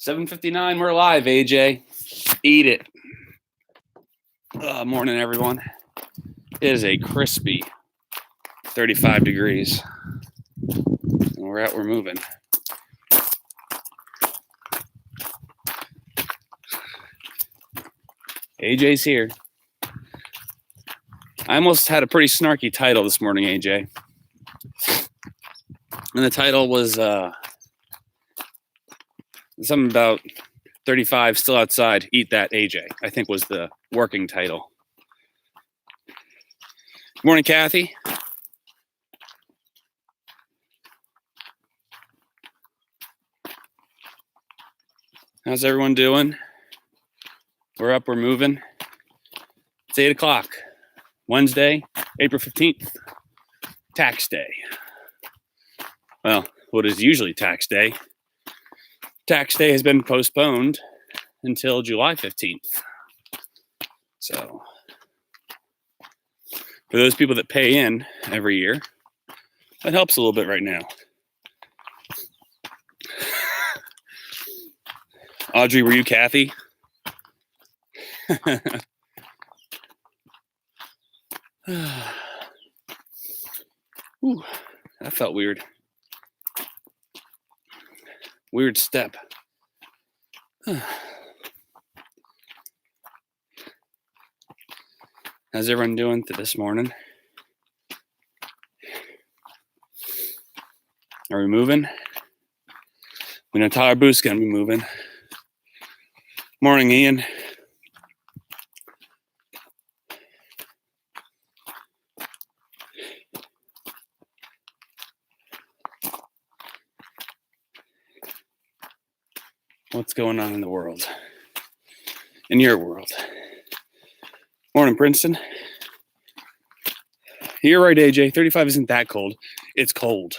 7:59, we're live, AJ. Eat it. Morning, everyone. It is a crispy 35 degrees. And we're moving. AJ's here. I almost had a pretty snarky title this morning, AJ. And the title was something about 35 still outside. Eat that, AJ, I think was the working title. Good morning, Kathy. How's everyone doing? We're up, we're moving. It's 8 o'clock. Wednesday, April 15th. Tax day. Well, what is usually tax day? Tax day has been postponed until July 15th. So, for those people that pay in every year, that helps a little bit right now. Audrey, were you Kathy? Ooh, that felt weird. Weird step. How's everyone doing this morning? Are we moving? We know Tyler Booth's going to be moving. Morning, Ian. What's going on in the world? In your world? Morning, Princeton. You're right, AJ. 35 isn't that cold. It's cold.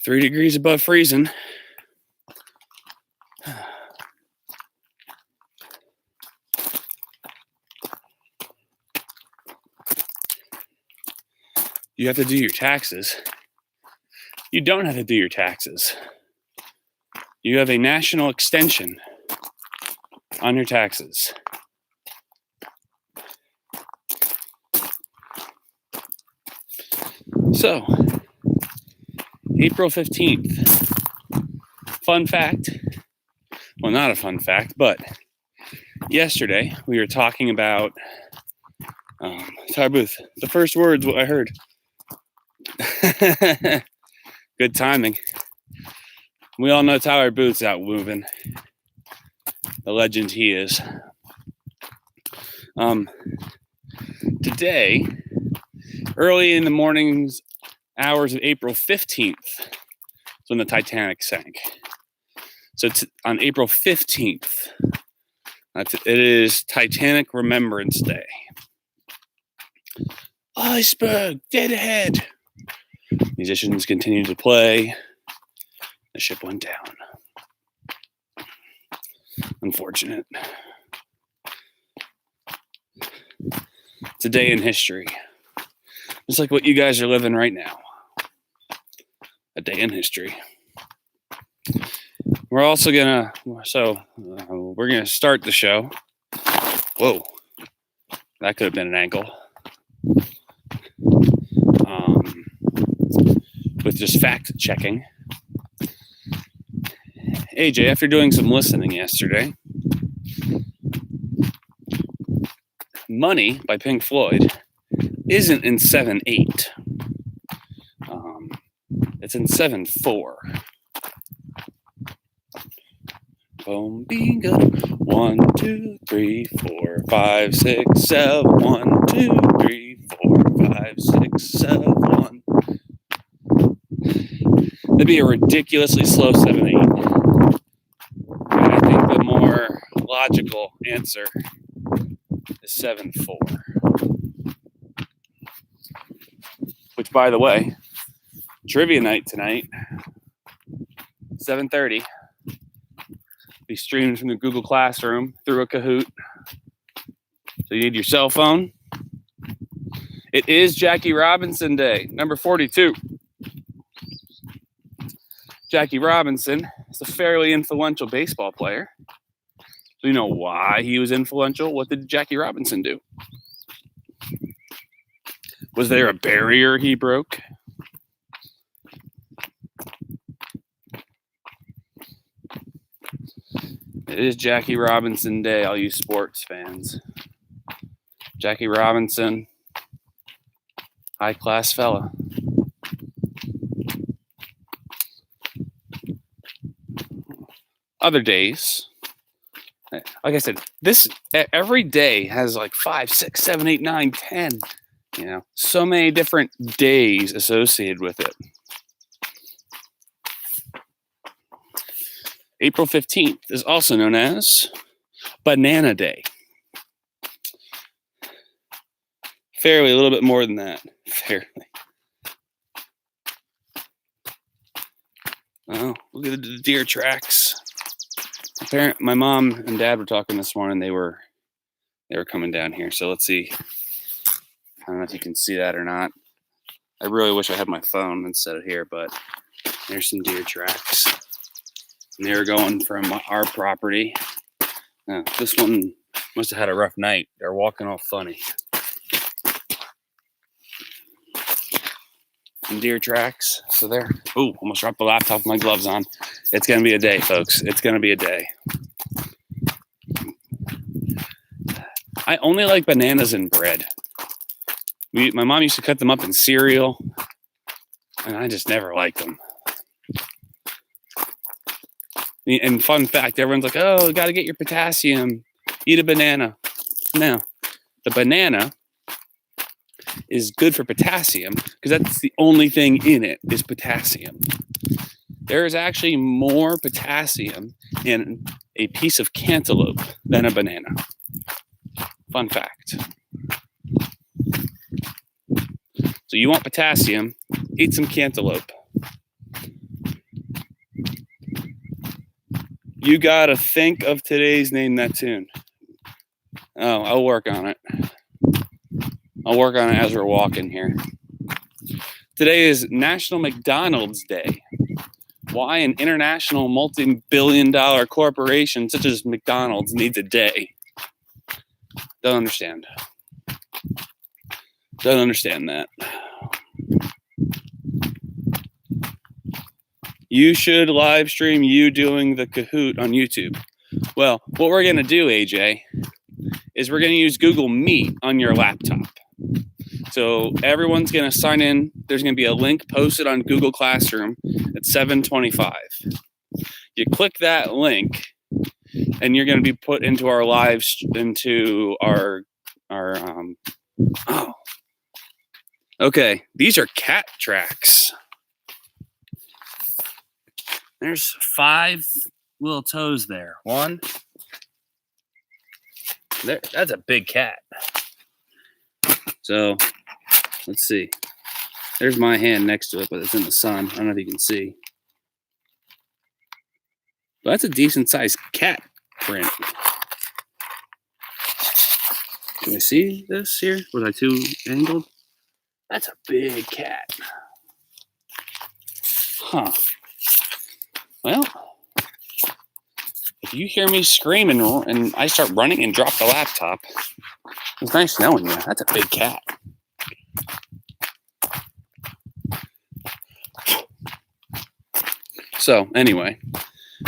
3 degrees above freezing. You have to do your taxes. You don't have to do your taxes. You have a national extension on your taxes. So, April 15th. Fun fact. Well, not a fun fact, but yesterday we were talking about Tyler Booth. The first words I heard. Good timing. We all know Tyler Booth's out moving. The legend he is. Today, early in the morning's hours of April 15th, is when the Titanic sank. So on April 15th, it is Titanic Remembrance Day. Iceberg, dead ahead. Musicians continued to play. The ship went down. Unfortunate. It's a day in history. Just like what you guys are living right now. A day in history. We're also gonna, we're gonna start the show. Whoa, that could have been an ankle. With just fact checking. AJ, after doing some listening yesterday, Money by Pink Floyd isn't in 7/8. It's in 7/4. Boom, bingo. 1, 2, 3, 4, 5, 6, 7. 1, 2, 3, 4, 5, 6, 7, 1. That'd be a ridiculously slow 7/8. And I think the more logical answer is 7/4. Which, by the way, trivia night tonight, 7:30. Be streamed from the Google Classroom through a Kahoot. So you need your cell phone. It is Jackie Robinson Day, number 42. Jackie Robinson is a fairly influential baseball player. Do you know why he was influential? What did Jackie Robinson do? Was there a barrier he broke? It is Jackie Robinson Day, all you sports fans. Jackie Robinson, high class fella. Other days, like I said, this every day has like 5, 6, 7, 8, 9, 10. So many different days associated with it. April 15th is also known as Banana Day. Fairly, a little bit more than that. Fairly. Oh, look at the deer tracks. My mom and dad were talking this morning. They were coming down here. So let's see. I don't know if you can see that or not. I really wish I had my phone instead of here, but there's some deer tracks. And they were going from our property. This one must have had a rough night. They're walking all funny. Some deer tracks. So there. Ooh, almost dropped the laptop with my gloves on. It's going to be a day, folks. It's going to be a day. I only like bananas in bread. My mom used to cut them up in cereal, and I just never liked them. And fun fact, everyone's like, oh, got to get your potassium. Eat a banana. No, the banana is good for potassium because that's the only thing in it is potassium. There is actually more potassium in a piece of cantaloupe than a banana. Fun fact. So you want potassium, eat some cantaloupe. You gotta think of today's Name That Tune. Oh, I'll work on it. I'll work on it as we're walking here. Today is National McDonald's Day. Why an international multi-billion-dollar corporation such as McDonald's needs a day? Don't understand. Don't understand that. You should live stream you doing the Kahoot on YouTube. Well, what we're going to do, AJ, is we're going to use Google Meet on your laptop. So everyone's going to sign in. There's going to be a link posted on Google Classroom at 7:25. You click that link, and you're going to be put into our Okay, these are cat tracks. There's 5 little toes there. One. There, that's a big cat. So, let's see. There's my hand next to it, but it's in the sun. I don't know if you can see. But that's a decent sized cat print. Can we see this here? Was I too angled? That's a big cat. Huh. Well, if you hear me screaming and I start running and drop the laptop, it's nice knowing you. That's a big cat. So anyway,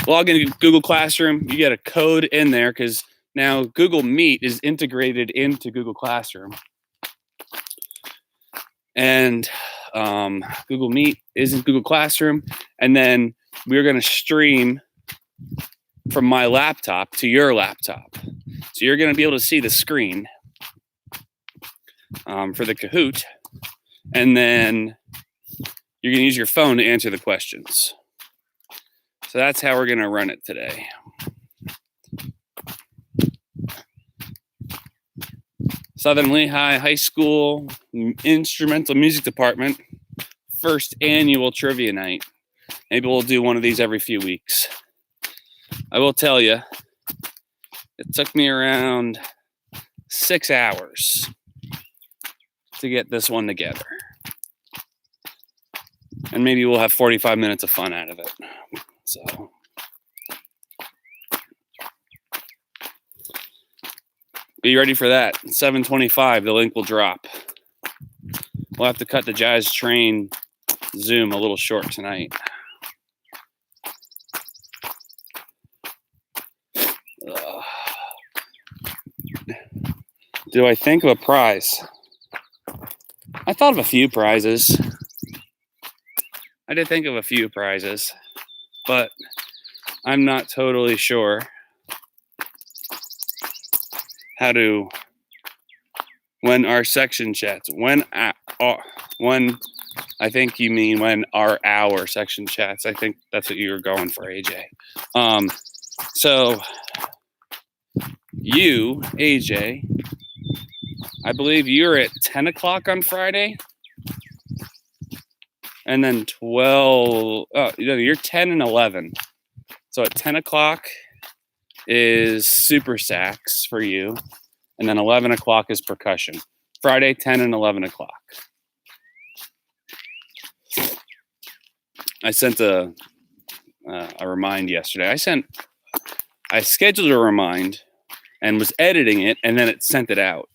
log into Google Classroom. You get a code in there because now Google Meet is integrated into Google Classroom. And Google Meet is in Google Classroom. And then we're going to stream from my laptop to your laptop. So you're going to be able to see the screen for the Kahoot. And then you're going to use your phone to answer the questions. So that's how we're going to run it today. Southern Lehigh High School Instrumental Music Department, first annual trivia night. Maybe we'll do one of these every few weeks. I will tell you, it took me around 6 hours to get this one together. And maybe we'll have 45 minutes of fun out of it. So be ready for that. 7:25, the link will drop. We'll have to cut the Jazz Train Zoom a little short tonight. Do I think of a prize? I thought of a few prizes. I did think of a few prizes, but I'm not totally sure how to, when our section chats, when I think you mean when our section chats. I think that's what you were going for, AJ. So you, AJ, I believe you're at 10 o'clock on Friday. And then 12, you're 10 and 11. So at 10 o'clock is super sax for you. And then 11 o'clock is percussion. Friday, 10 and 11 o'clock. I sent a remind yesterday. I scheduled a remind and was editing it, and then it sent it out.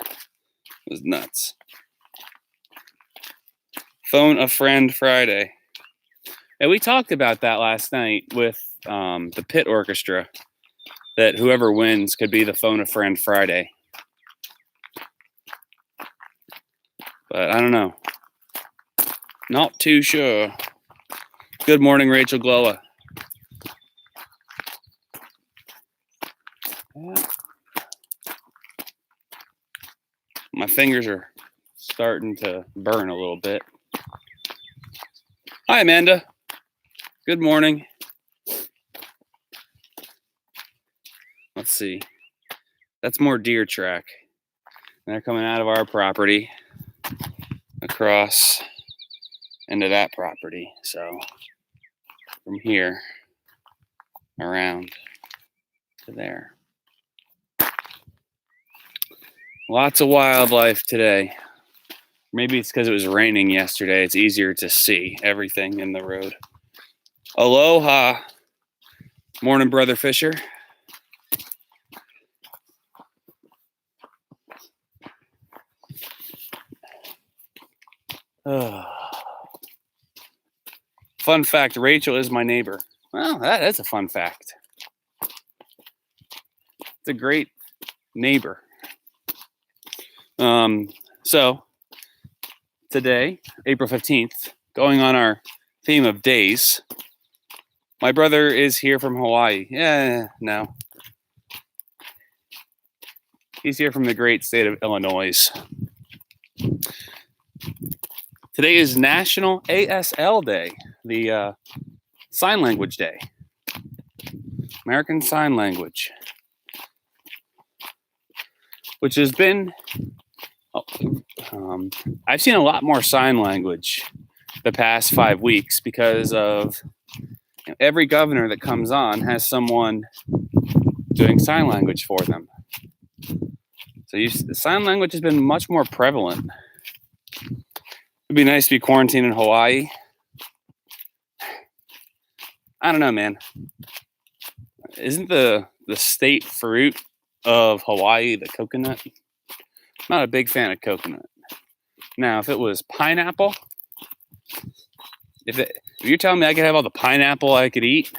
It was nuts. Phone a friend Friday. And we talked about that last night with the pit orchestra, that whoever wins could be the phone a friend Friday. But I don't know. Not too sure. Good morning, Rachel Glowa. My fingers are starting to burn a little bit. Hi, Amanda. Good morning. Let's see. That's more deer track. They're coming out of our property across into that property. So from here around to there. Lots of wildlife today. Maybe it's because it was raining yesterday. It's easier to see everything in the road. Aloha. Morning, Brother Fisher. Fun fact, Rachel is my neighbor. Well, that is a fun fact. It's a great neighbor. So today, April 15th, going on our theme of days, my brother is here from Hawaii. Yeah, no. He's here from the great state of Illinois. Today is National ASL Day, the Sign Language Day. American Sign Language. Which has been, I've seen a lot more sign language the past 5 weeks because of every governor that comes on has someone doing sign language for them. So sign language has been much more prevalent. It'd be nice to be quarantined in Hawaii. I don't know, man. Isn't the state fruit of Hawaii the coconut? Not a big fan of coconut. Now, if it was pineapple, if you're telling me I could have all the pineapple I could eat,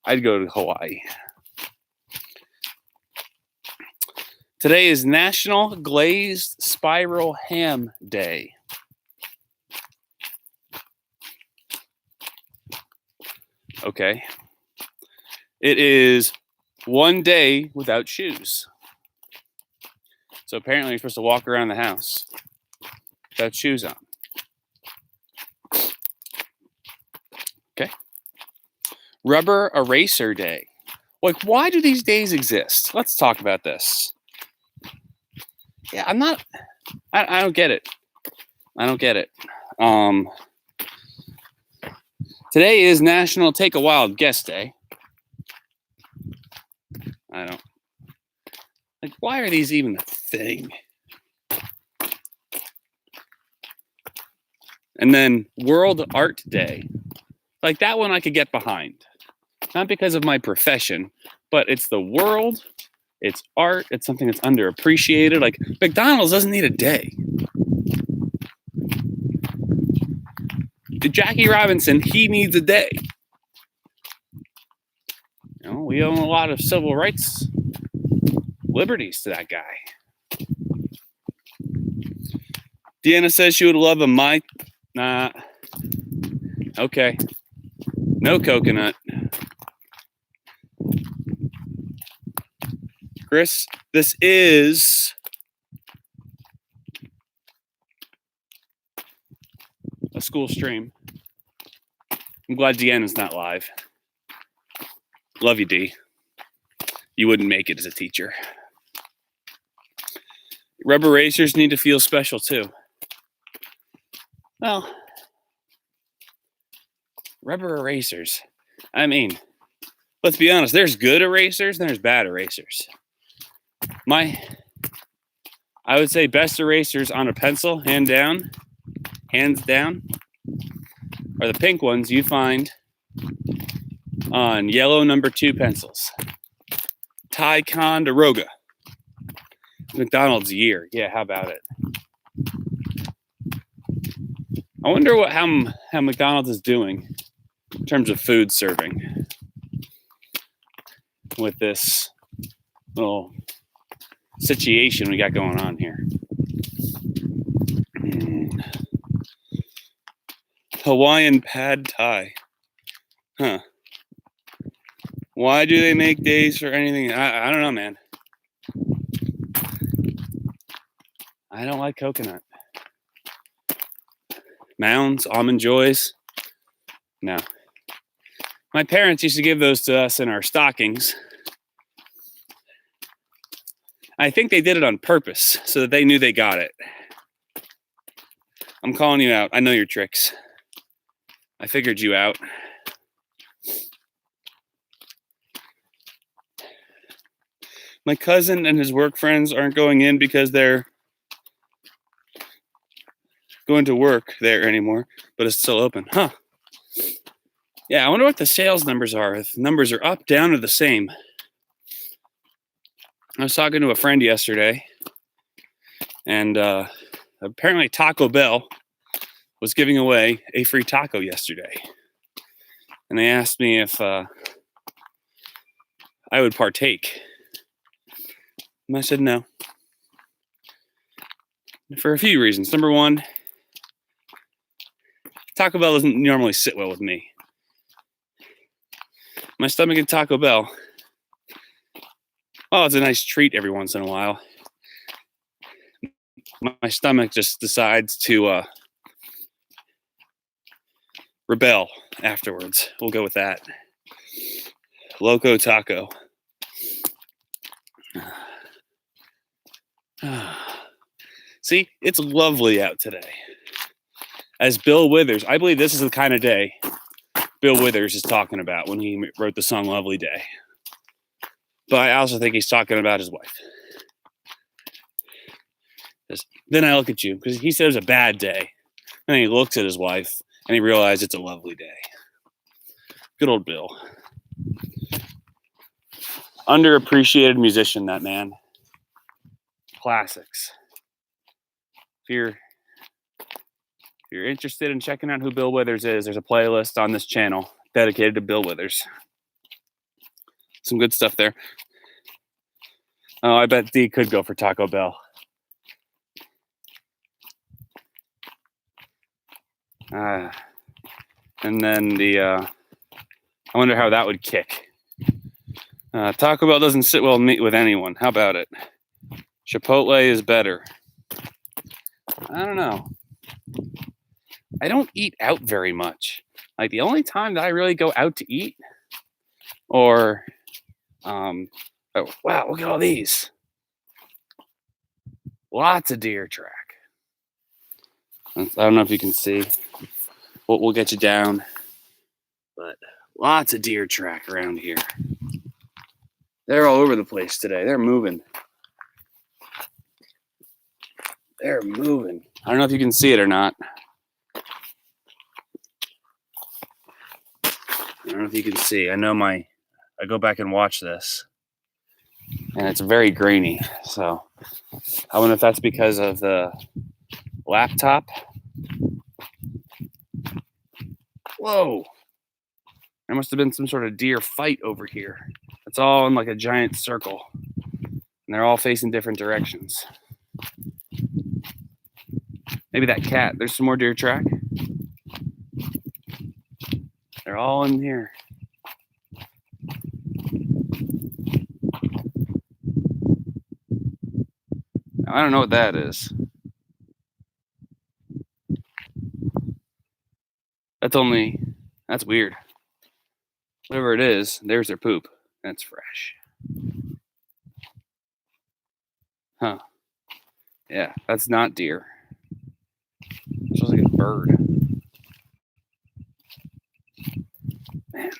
I'd go to Hawaii. Today is National Glazed Spiral Ham Day. Okay. It is 1 day without shoes. So apparently you're supposed to walk around the house without shoes on. Okay. Rubber Eraser Day. Like, why do these days exist? Let's talk about this. Yeah, I don't get it. I don't get it. Today is National Take a Wild Guess Day. I don't. Like, why are these even a thing? And then World Art Day. Like that one I could get behind. Not because of my profession, but it's the world, it's art, it's something that's underappreciated. Like McDonald's doesn't need a day. Jackie Robinson, he needs a day. You know, we own a lot of civil rights liberties to that guy. Deanna says she would love a nah. Okay. No coconut. Chris, this is a school stream. I'm glad Deanna's not live. Love you, D. You wouldn't make it as a teacher. Rubber racers need to feel special too. Well, rubber erasers. I mean, let's be honest, there's good erasers and there's bad erasers. I would say best erasers on a pencil, hands down, are the pink ones you find on yellow number 2 pencils. Ticonderoga. McDonald's year. Yeah, how about it? I wonder how McDonald's is doing in terms of food serving with this little situation we got going on here. Hawaiian pad thai. Huh. Why do they make days for anything? I don't know, man. I don't like coconut. Mounds, almond joys. No. My parents used to give those to us in our stockings. I think they did it on purpose so that they knew they got it. I'm calling you out. I know your tricks. I figured you out. My cousin and his work friends aren't going in because they're going to work there anymore, but it's still open. Huh. Yeah, I wonder what the sales numbers are. If numbers are up, down, or the same. I was talking to a friend yesterday, and apparently Taco Bell was giving away a free taco yesterday. And they asked me if I would partake. And I said no. For a few reasons. Number one, Taco Bell doesn't normally sit well with me. My stomach at Taco Bell, oh, it's a nice treat every once in a while. My stomach just decides to rebel afterwards. We'll go with that. Loco Taco. See, it's lovely out today. As Bill Withers, I believe this is the kind of day Bill Withers is talking about when he wrote the song Lovely Day. But I also think he's talking about his wife. Then I look at you, because he said it was a bad day. And he looks at his wife, and he realized it's a lovely day. Good old Bill. Underappreciated musician, that man. Classics. If you're interested in checking out who Bill Withers is, there's a playlist on this channel dedicated to Bill Withers. Some good stuff there. Oh, I bet D could go for Taco Bell. And then I wonder how that would kick. Taco Bell doesn't sit well with anyone. How about it? Chipotle is better. I don't know. I don't eat out very much. Like the only time that I really go out to eat, or oh wow, look at all these. Lots of deer track. I don't know if you can see. We'll get you down. But lots of deer track around here. They're all over the place today. They're moving. I don't know if you can see it or not. know if you can see. I go back and watch this, and it's very grainy. So I wonder if that's because of the laptop. Whoa. There must have been some sort of deer fight over here. It's all in like a giant circle, and they're all facing different directions. Maybe that cat. There's some more deer track. They're all in here. I don't know what that is. That's weird. Whatever it is, there's their poop. That's fresh. Huh. Yeah, that's not deer. It smells like a bird. Man.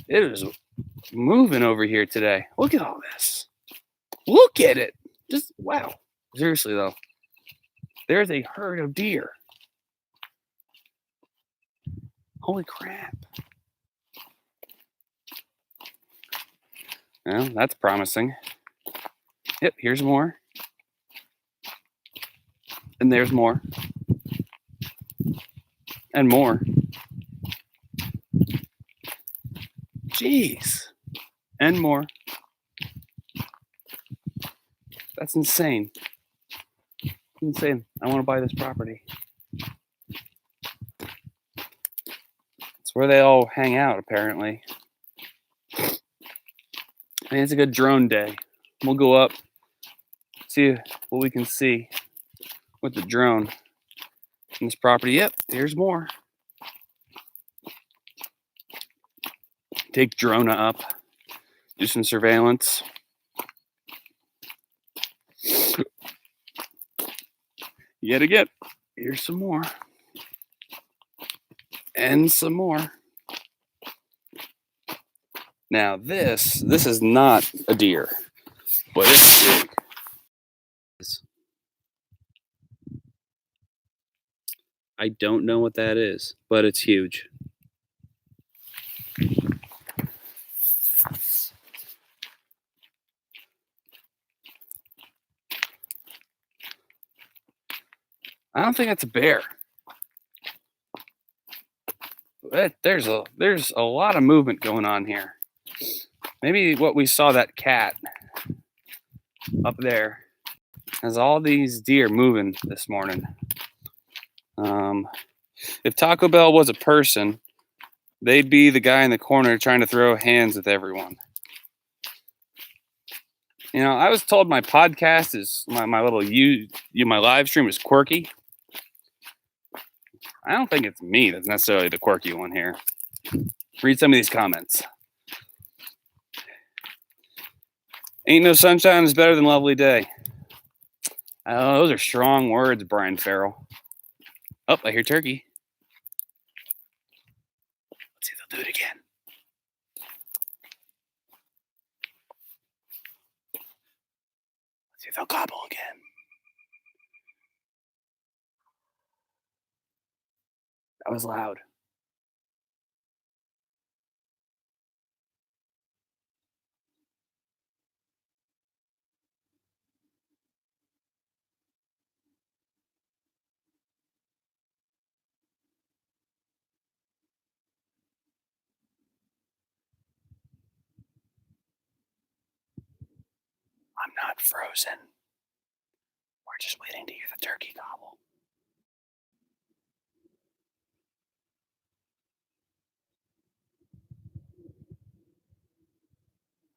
It is moving over here today. Look at all this. Look at it. Just wow. Seriously though. There's a herd of deer. Holy crap. Well, that's promising. Yep, here's more. And there's more. And more. Jeez. And more. That's insane. Insane. I want to buy this property. It's where they all hang out, apparently. I mean, it's a good drone day. We'll go up, see what we can see with the drone in this property. Yep, here's more. Take Drona up, do some surveillance. Yet again, here's some more. And some more. Now this is not a deer, but it's big. I don't know what that is, but it's huge. I don't think that's a bear. There's a lot of movement going on here. Maybe what we saw, that cat up there, has all these deer moving this morning. If Taco Bell was a person, they'd be the guy in the corner trying to throw hands with everyone. You know, I was told my podcast is my little my live stream is quirky. I don't think it's me that's necessarily the quirky one here. Read some of these comments. Ain't no sunshine is better than lovely day. Oh, those are strong words, Brian Farrell. Oh, I hear turkey. Let's see if they'll do it again. Let's see if they'll gobble again. That was loud. I'm not frozen. We're just waiting to hear the turkey gobble.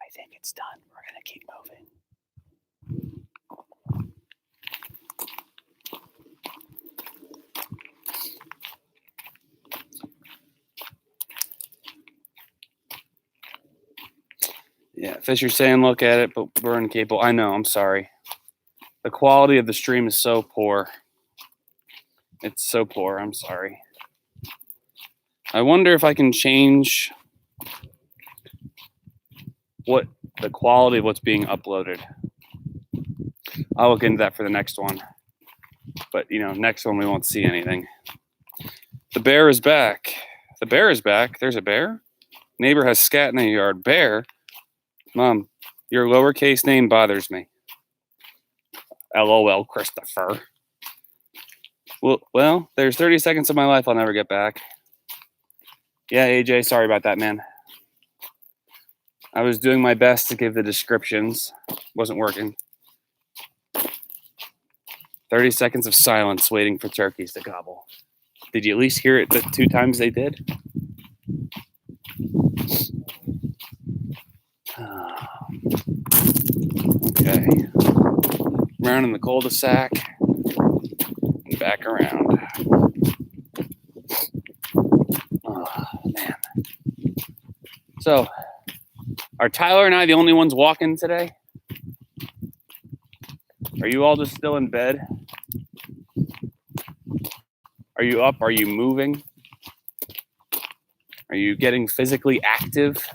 I think it's done. We're going to keep moving. Yeah, Fisher's saying look at it, but we're incapable. I know, I'm sorry. The quality of the stream is so poor. It's so poor, I'm sorry. I wonder if I can change what the quality of what's being uploaded. I'll look into that for the next one. But, you know, next one we won't see anything. The bear is back. The bear is back. There's a bear. Neighbor has scat in the yard. Bear. Mom, your lowercase name bothers me. LOL, Christopher. Well, there's 30 seconds of my life I'll never get back. Yeah, AJ, sorry about that, man. I was doing my best to give the descriptions. Wasn't working. 30 seconds of silence waiting for turkeys to gobble. Did you at least hear it the 2 times they did? Okay. Round in the cul-de-sac. And back around. Oh, man. So, are Tyler and I the only ones walking today? Are you all just still in bed? Are you up? Are you moving? Are you getting physically active?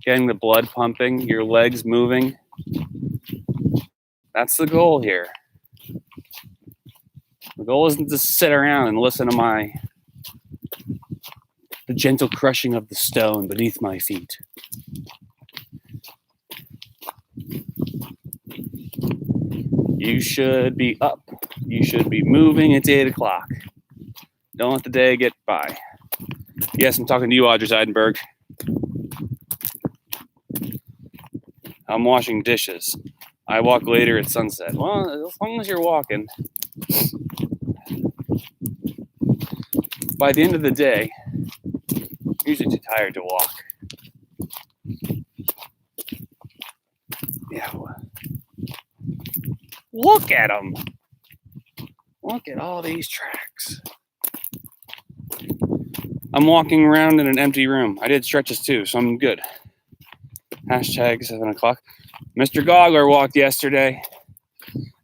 Getting the blood pumping, your legs moving? That's the goal here. The goal isn't to sit around and listen to the gentle crushing of the stone beneath my feet. You should be up. You should be moving. It's 8 o'clock. Don't let the day get by. Yes, I'm talking to you, Audrey Seidenberg. I'm washing dishes. I walk later at sunset. Well, as long as you're walking. By the end of the day, I'm usually too tired to walk. Yeah. Look at them. Look at all these tracks. I'm walking around in an empty room. I did stretches too, so I'm good. Hashtag 7 o'clock. Mr. Goggler walked yesterday.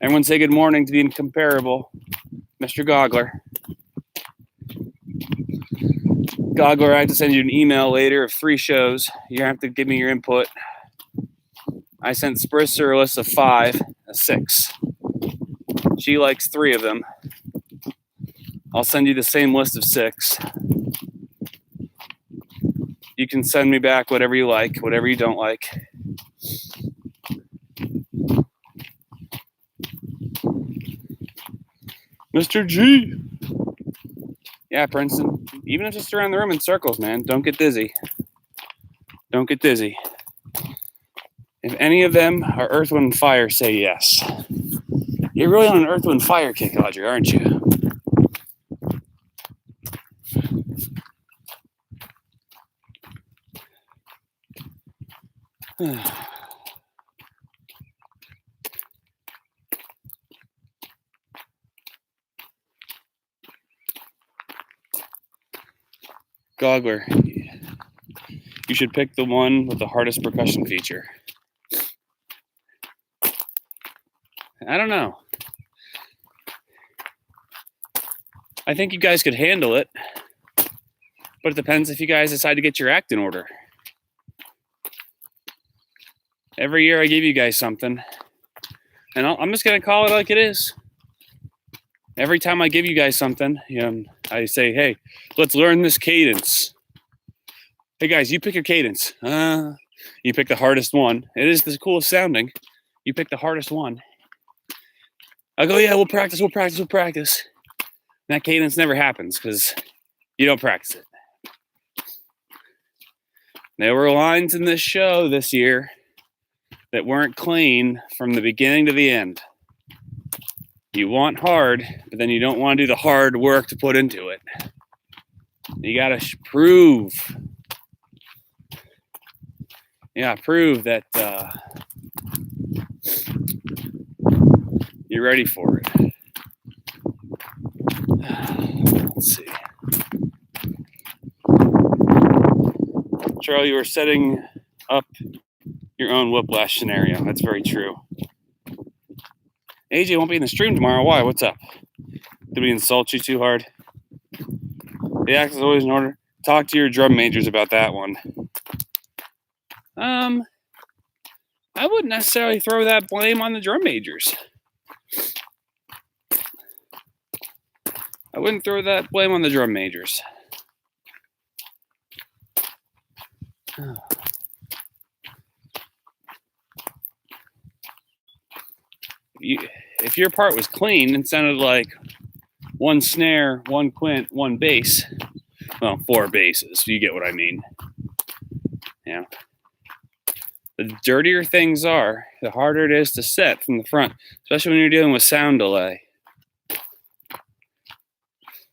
Everyone say good morning to the incomparable Mr. Goggler. Goggler, I have to send you an email later of 3 shows. You have to give me your input. I sent Spritzer a list of 5, a 6. She likes 3 of them. I'll send you the same list of 6. You can send me back whatever you like, whatever you don't like. Mr. G. Yeah, Princeton. Even if just around the room in circles, man. Don't get dizzy. Don't get dizzy. If any of them are Earth, Wind, Fire, say yes. You're really on an Earth, Wind, Fire kick, Audrey, aren't you? Goggler, you should pick the one with the hardest percussion feature. I don't know. I think you guys could handle it, but it depends if you guys decide to get your act in order. Every year I give you guys something, and I'm just going to call it like it is. Every time I give you guys something, I say, hey, let's learn this cadence. Hey guys, you pick your cadence. You pick the hardest one. It is the coolest sounding. You pick the hardest one. I go, yeah, we'll practice. And that cadence never happens because you don't practice it. There were lines in this show this year that weren't clean from the beginning to the end. You want hard, but then you don't want to do the hard work to put into it. You got to prove. Yeah, prove that you're ready for it. Let's see. Charlie, you were setting up your own whiplash scenario. That's very true. AJ won't be in the stream tomorrow. Why? What's up? Did we insult you too hard? The act is always in order. Talk to your drum majors about that one. I wouldn't necessarily throw that blame on the drum majors. I wouldn't throw that blame on the drum majors. If your part was clean and sounded like one snare, one quint, one bass, well, 4 basses, you get what I mean. Yeah. The dirtier things are, the harder it is to set from the front, especially when you're dealing with sound delay.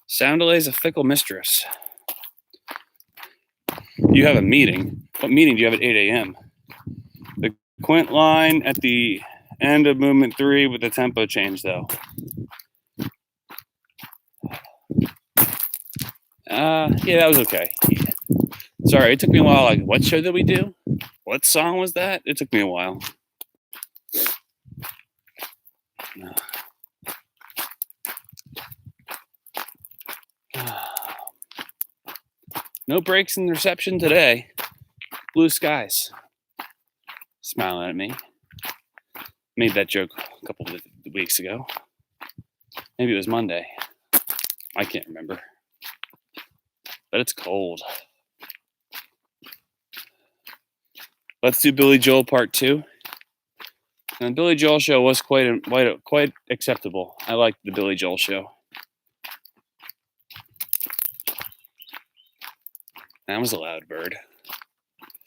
Sound delay is a fickle mistress. You have a meeting. What meeting do you have at 8 a.m.? The quint line at the end of movement 3 with the tempo change, though. Yeah, that was okay. Sorry, it took me a while. Like, what show did we do? What song was that? It took me a while. No breaks in the reception today. Blue skies. Smiling at me. Made that joke a couple of weeks ago. Maybe it was Monday. I can't remember. But it's cold. Let's do Billy Joel Part 2. And the Billy Joel show was quite acceptable. I liked the Billy Joel show. That was a loud bird.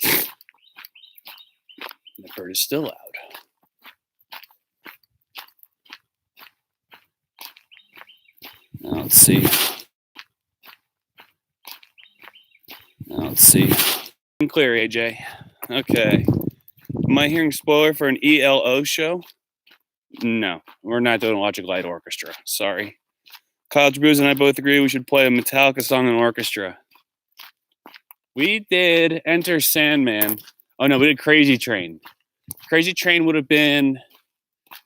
The bird is still loud. Now let's see. Clear, AJ. Okay. Am I hearing spoiler for an ELO show? No, we're not doing Electric Light Orchestra. Sorry. College Brews and I both agree we should play a Metallica song in orchestra. We did Enter Sandman. Oh no, we did Crazy Train. Crazy Train would have been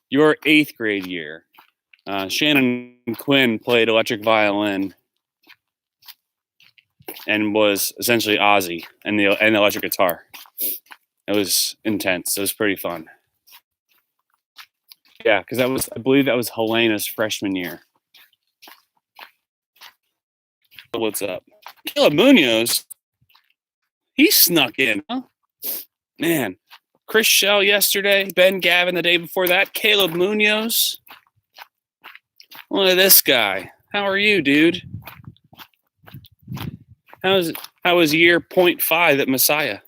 your 8th grade year. Shannon Quinn played electric violin and was essentially Ozzy and the electric guitar. It was intense. It was pretty fun. Yeah, because I believe that was Helena's freshman year. What's up? Caleb Munoz. He snuck in, huh? Man, Chris Shell yesterday, Ben Gavin the day before that, Caleb Munoz. Look at this guy. How are you, dude? How was year 0.5 at Messiah?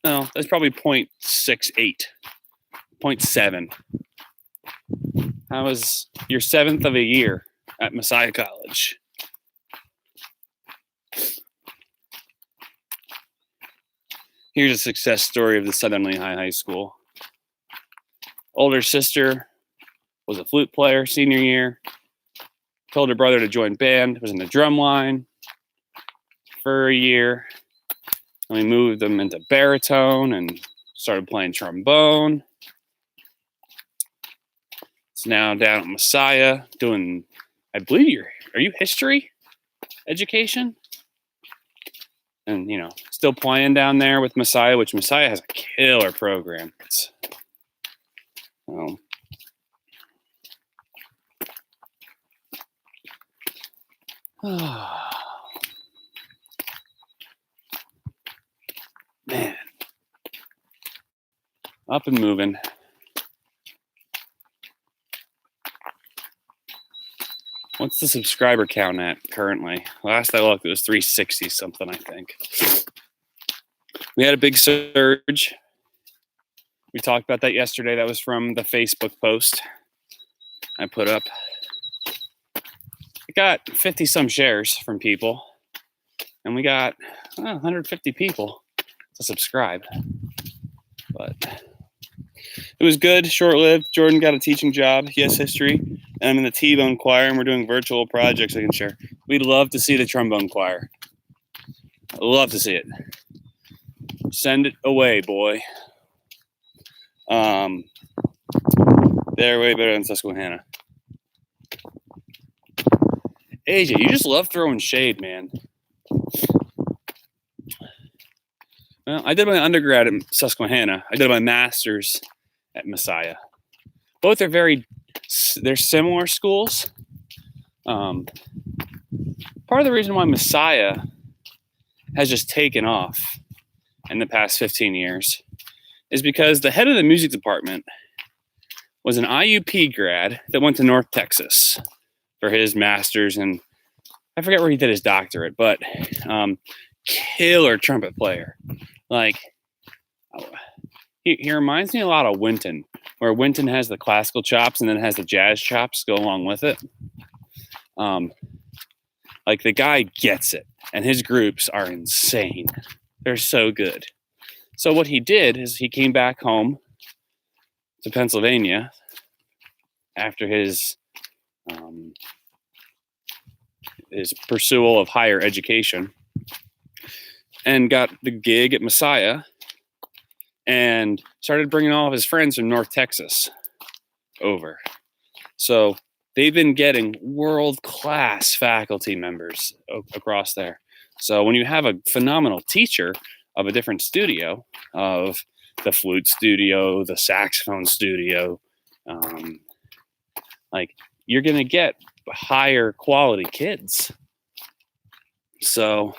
No, that's probably 0.68, 0.7. How was your 7th of a year at Messiah College? Here's a success story of the Southern Lehigh High School. Older sister was a flute player senior year. Told her brother to join band. Was in the drum line for a year. And we moved them into baritone and started playing trombone. It's now down at Messiah doing, I believe are you history education? And, still playing down there with Messiah, which Messiah has a killer program. Man. Up and moving. What's the subscriber count at currently? Last I looked, it was 360 something, I think. We had a big surge. We talked about that yesterday. That was from the Facebook post I put up. We got 50 some shares from people, and we got 150 people to subscribe. But it was good, short-lived. Jordan got a teaching job. He has history. And I'm in the T-Bone Choir, and we're doing virtual projects I can share. We'd love to see the trombone choir. I'd love to see it. Send it away, boy. They're way better than Susquehanna. AJ, you just love throwing shade, man. Well, I did my undergrad at Susquehanna. I did my master's at Messiah. Both are they're similar schools. Part of the reason why Messiah has just taken off in the past 15 years is because the head of the music department was an IUP grad that went to North Texas for his master's, and I forget where he did his doctorate, but killer trumpet player. Like, he reminds me a lot of Wynton, where Wynton has the classical chops and then has the jazz chops go along with it. Like, the guy gets it, and his groups are insane. They're so good. So what he did is he came back home to Pennsylvania after his pursuit of higher education and got the gig at Messiah and started bringing all of his friends from North Texas over. So they've been getting world-class faculty members across there. So when you have a phenomenal teacher of a different studio, of the flute studio, the saxophone studio, like, you're going to get higher quality kids. So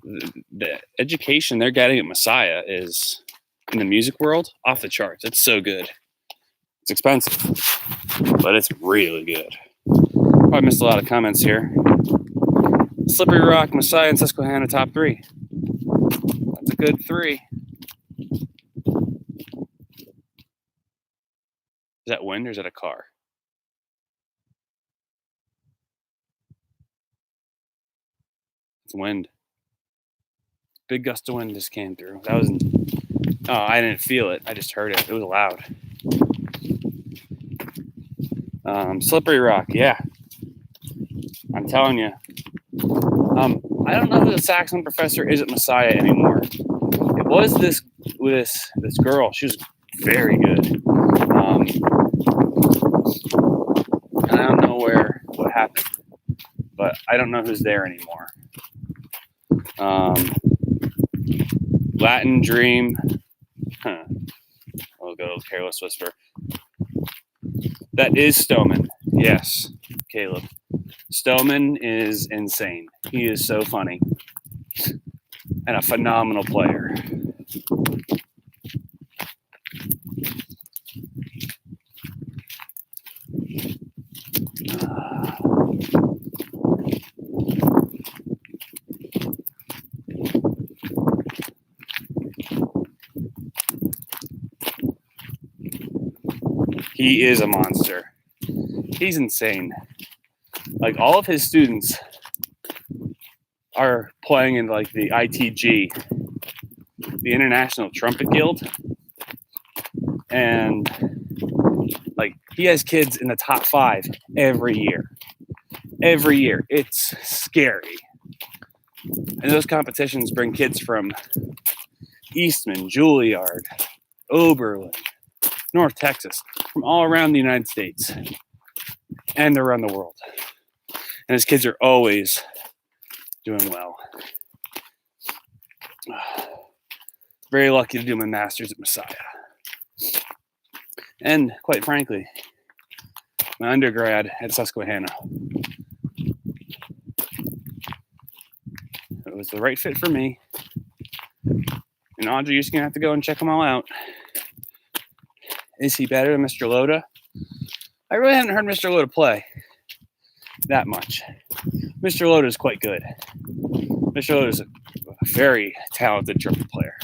the education they're getting at Messiah is, in the music world, off the charts. It's so good. It's expensive, but it's really good. Probably missed a lot of comments here. Slippery Rock, Messiah, and Susquehanna top 3. That's a good 3. Is that wind or is that a car? It's wind. Big gust of wind just came through. That was, I didn't feel it. I just heard it. It was loud. Slippery Rock, yeah. I'm telling you. I don't know who the saxophone professor is at Messiah anymore. It was this girl. She was very good. I don't know what happened, but I don't know who's there anymore. Latin Dream. I'll go Careless Whisper. That is Stoneman. Yes, Caleb. Stoneman is insane. He is so funny and a phenomenal player. He is a monster. He's insane. Like, all of his students are playing in, like, the ITG, the International Trumpet Guild. And, like, he has kids in the top 5 every year. Every year. It's scary. And those competitions bring kids from Eastman, Juilliard, Oberlin, North Texas, from all around the United States and around the world. And his kids are always doing well. Very lucky to do my master's at Messiah. And quite frankly, my undergrad at Susquehanna. It was the right fit for me. And Audrey, you're just going to have to go and check them all out. Is he better than Mr. Loda? I really haven't heard Mr. Loda play that much. Mr. Loda is quite good. Mr. Loda is a very talented trumpet player.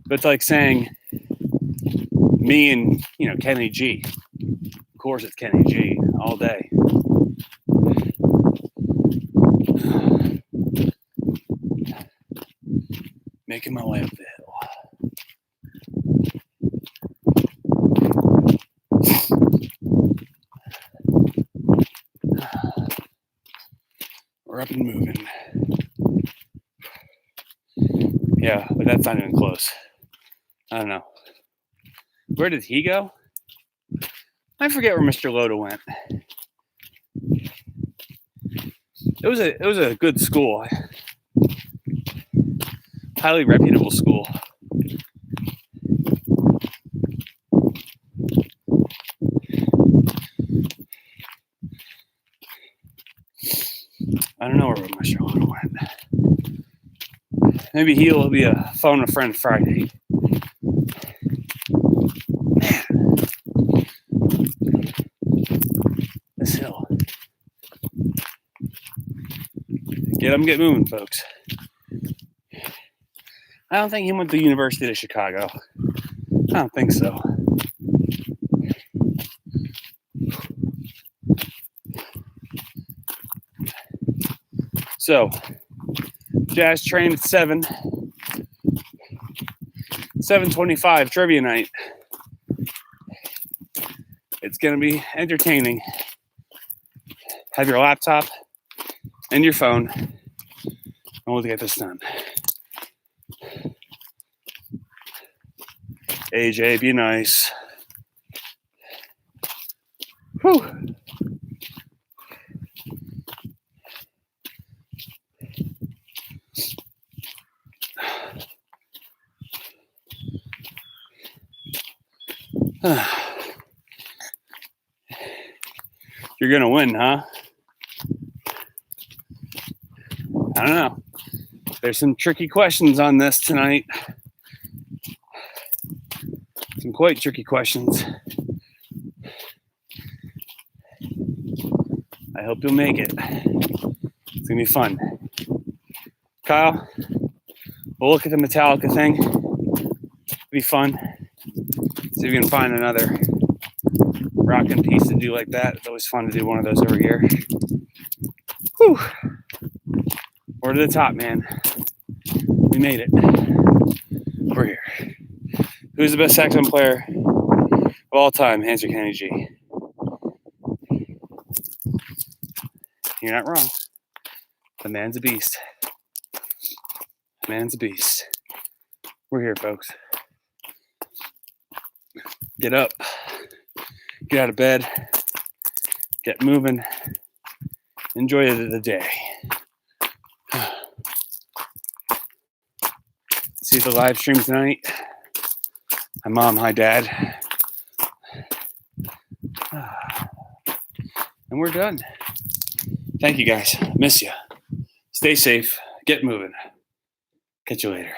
But it's like saying me and, Kenny G. Of course it's Kenny G all day. Making my way up the hill. We're up and moving. Yeah, but that's not even close. I don't know. Where did he go? I forget where Mr. Loda went. It was a good school. Highly reputable school. I don't know where my stroller went. Maybe he'll be a phone a friend Friday. Man, this hill. Get moving, folks. I don't think he went to the University of Chicago. I don't think so. So, Jazz train at 7. 7:25 trivia night. It's going to be entertaining. Have your laptop and your phone. And we'll get this done. AJ, be nice. Whew. You're going to win, huh? I don't know. There's some tricky questions on this tonight. Some quite tricky questions. I hope you'll make it. It's going to be fun. Kyle, we'll look at the Metallica thing. It'll be fun. See if we can find another rockin' piece to do like that. It's always fun to do one of those every year. Whew. We're to the top, man. We made it. We're here. Who's the best saxophone player of all time? Answer Kenny G. You're not wrong. The man's a beast. The man's a beast. We're here, folks. Get up. Get out of bed. Get moving. Enjoy the day. See the live stream tonight. Hi, Mom. Hi, Dad. And we're done. Thank you, guys. Miss you. Stay safe. Get moving. Catch you later.